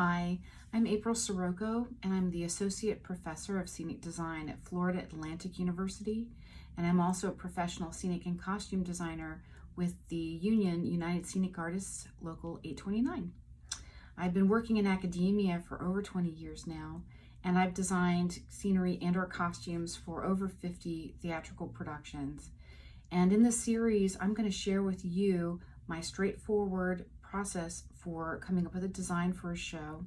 Hi, I'm April Sirocco, and I'm the Associate Professor of Scenic Design at Florida Atlantic University, and I'm also a professional scenic and costume designer with the Union United Scenic Artists Local 829. I've been working in academia for over 20 years now, and I've designed scenery and or costumes for over 50 theatrical productions. And in this series, I'm going to share with you my straightforward process for coming up with a design for a show.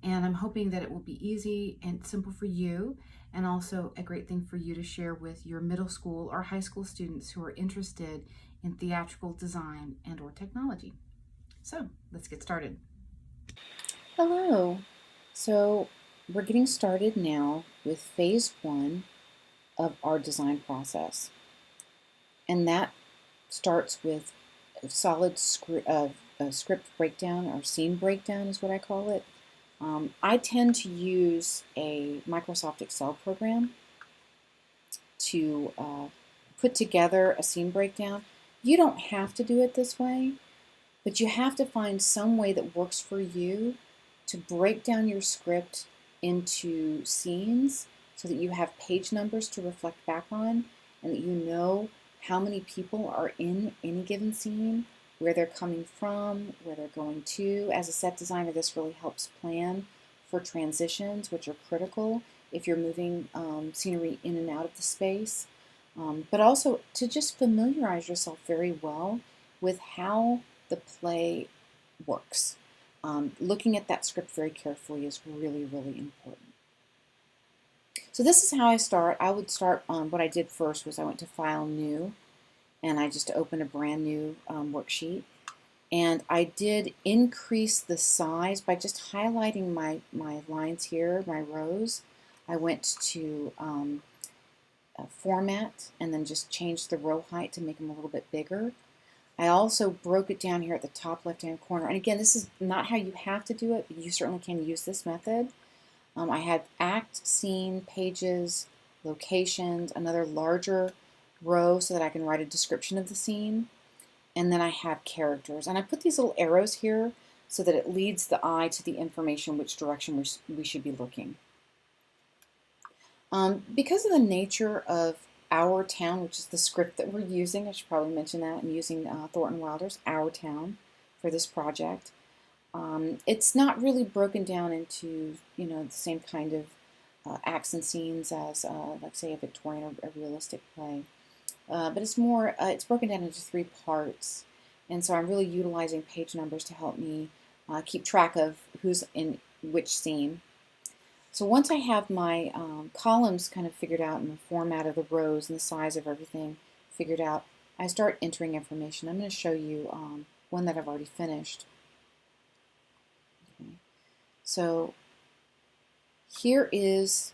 And I'm hoping that it will be easy and simple for you, and also a great thing for you to share with your middle school or high school students who are interested in theatrical design and or technology. So let's get started. Hello. So we're getting started now with phase one of our design process. And that starts with a solid script breakdown, or scene breakdown is what I call it. I tend to use a Microsoft Excel program to put together a scene breakdown. You don't have to do it this way, but you have to find some way that works for you to break down your script into scenes so that you have page numbers to reflect back on and that you know how many people are in any given scene, where they're coming from, where they're going to. As a set designer, this really helps plan for transitions, which are critical if you're moving scenery in and out of the space, but also to just familiarize yourself very well with how the play works. Looking at that script very carefully is really, really important. So this is how I start. I would start what I did first was I went to File, New, and I just opened a brand new worksheet. And I did increase the size by just highlighting my lines here, my rows. I went to Format and then just changed the row height to make them a little bit bigger. I also broke it down here at the top left-hand corner. And again, this is not how you have to do it, but you certainly can use this method. I had act, scene, pages, locations, another larger row so that I can write a description of the scene. And then I have characters. And I put these little arrows here so that it leads the eye to the information which direction we should be looking. Because of the nature of Our Town, which is the script that we're using, I should probably mention that, I'm using Thornton Wilder's Our Town for this project. It's not really broken down into, the same kind of acts and scenes as, like, say, a Victorian or a realistic play. But it's more, it's broken down into three parts. And so I'm really utilizing page numbers to help me keep track of who's in which scene. So once I have my columns kind of figured out and the format of the rows and the size of everything figured out, I start entering information. I'm going to show you one that I've already finished. Okay. So here is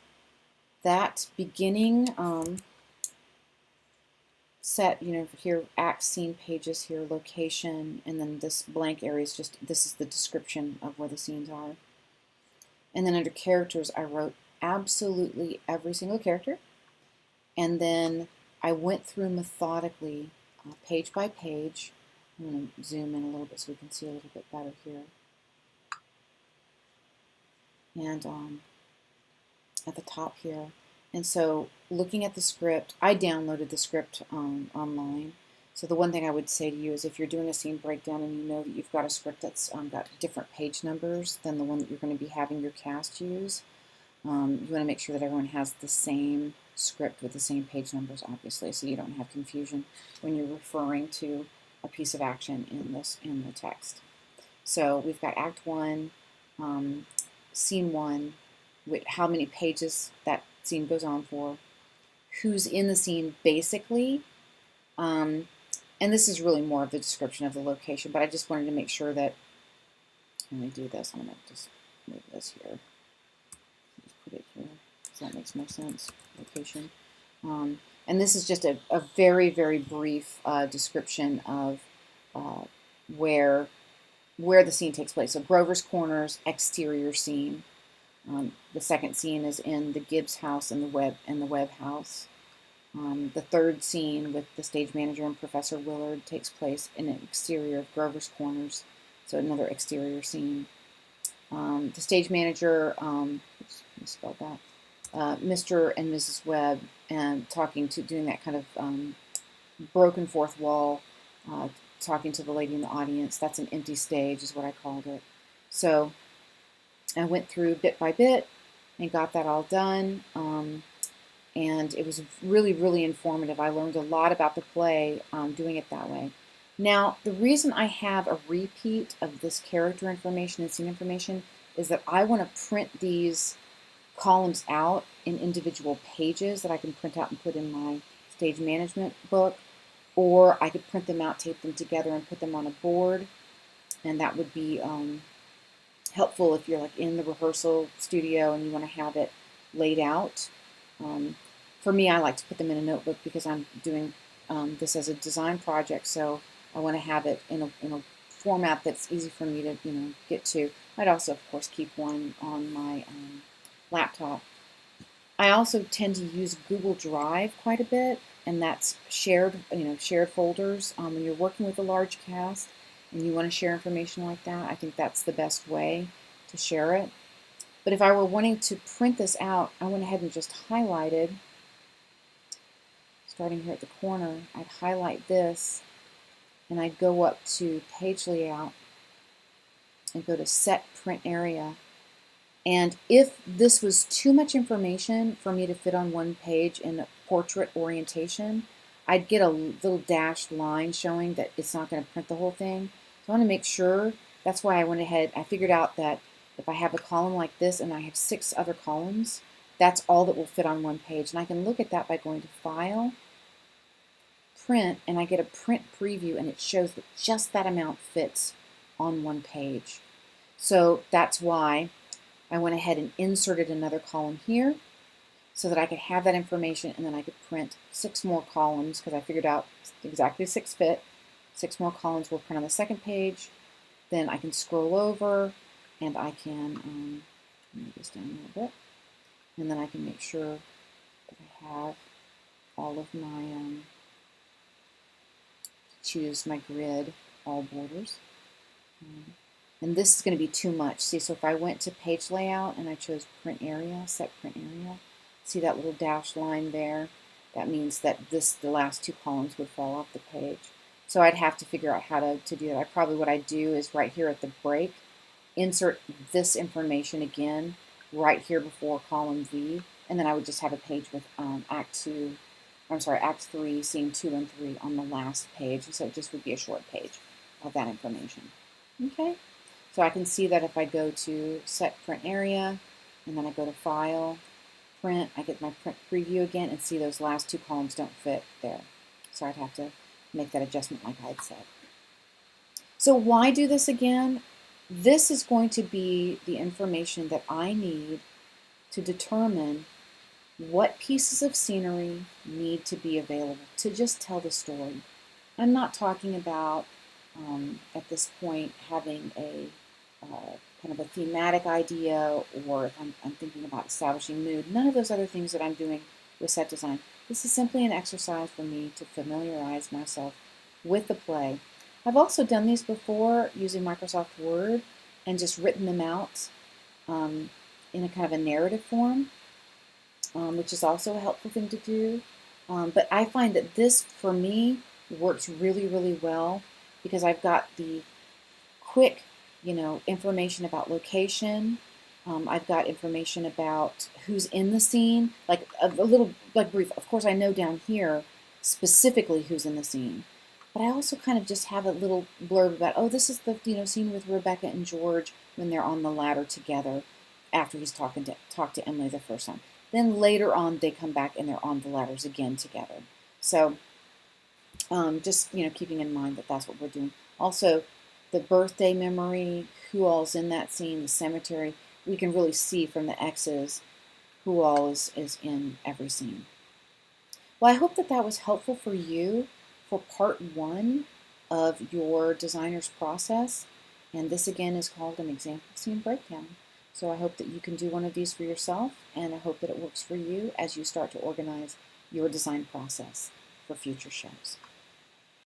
that beginning set, here act, scene, pages, here location, and then this blank area is just, this is the description of where the scenes are. And then under characters, I wrote absolutely every single character. And then I went through methodically, page by page. I'm going to zoom in a little bit so we can see a little bit better here. And at the top here. And so looking at the script, I downloaded the script online. So the one thing I would say to you is if you're doing a scene breakdown and you know that you've got a script that's got different page numbers than the one that you're going to be having your cast use, you want to make sure that everyone has the same script with the same page numbers, obviously, so you don't have confusion when you're referring to a piece of action in the text. So we've got Act 1, Scene 1, how many pages that scene goes on for, who's in the scene basically, and this is really more of the description of the location, but I just wanted to make sure that when we do this, I'm going to just move this here. Just put it here, so that makes more sense. Location. And this is just a very, very brief description of where the scene takes place. So Grover's Corners, exterior scene. The second scene is in the Gibbs house and the Webb house. The third scene with the stage manager and Professor Willard takes place in an exterior of Grover's Corners, so another exterior scene. The stage manager, oops, misspelled that, Mr. and Mrs. Webb, and doing that kind of broken fourth wall, talking to the lady in the audience. That's an empty stage, is what I called it. So I went through bit by bit and got that all done. And it was really, really informative. I learned a lot about the play doing it that way. Now, the reason I have a repeat of this character information and scene information is that I want to print these columns out in individual pages that I can print out and put in my stage management book, or I could print them out, tape them together, and put them on a board, and that would be helpful if you're like in the rehearsal studio and you want to have it laid out. For me, I like to put them in a notebook because I'm doing this as a design project, so I want to have it in a format that's easy for me to get to. I'd also, of course, keep one on my laptop. I also tend to use Google Drive quite a bit, and that's shared folders. When you're working with a large cast and you want to share information like that, I think that's the best way to share it. But if I were wanting to print this out, I went ahead and just highlighted, starting here at the corner, I'd highlight this, and I'd go up to Page Layout and go to Set Print Area. And if this was too much information for me to fit on one page in a portrait orientation, I'd get a little dashed line showing that it's not going to print the whole thing. So I want to make sure. That's why I went ahead. I figured out that if I have a column like this and I have 6 other columns, that's all that will fit on one page. And I can look at that by going to File, Print, and I get a print preview, and it shows that just that amount fits on one page. So that's why I went ahead and inserted another column here so that I could have that information, and then I could print 6 more columns because I figured out exactly 6 fit. 6 more columns will print on the second page. Then I can scroll over and I can move this down a little bit, and then I can make sure that I have all of my choose my grid, all borders. And this is going to be too much. See, so if I went to Page Layout and I chose Print Area, Set Print Area, see that little dashed line there? That means that the last 2 columns would fall off the page. So I'd have to figure out how to do that. What I'd do is right here at the break, insert this information again right here before column V, and then I would just have a page with Act 3, Scene 2 and 3 on the last page. So it just would be a short page of that information. Okay, so I can see that if I go to Set Print Area, and then I go to File, Print, I get my print preview again, and see those last 2 columns don't fit there. So I'd have to make that adjustment like I'd said. So why do this again? This is going to be the information that I need to determine what pieces of scenery need to be available to just tell the story. I'm not talking about at this point having a kind of a thematic idea, or if I'm thinking about establishing mood. None of those other things that I'm doing with set design. This is simply an exercise for me to familiarize myself with the play. I've also done these before using Microsoft Word and just written them out in a kind of a narrative form, which is also a helpful thing to do. But I find that this, for me, works really, really well because I've got the quick, information about location. I've got information about who's in the scene, like a little brief. Of course, I know down here specifically who's in the scene, but I also kind of just have a little blurb about, oh, this is the scene with Rebecca and George when they're on the ladder together after he's talked to Emily the first time. Then later on, they come back and they're on the ladders again together. So just keeping in mind that that's what we're doing. Also, the birthday memory, who all's in that scene, the cemetery, we can really see from the X's who all is in every scene. Well, I hope that was helpful for you for part 1 of your designer's process. And this again is called an example scene breakdown. So I hope that you can do one of these for yourself, and I hope that it works for you as you start to organize your design process for future shows.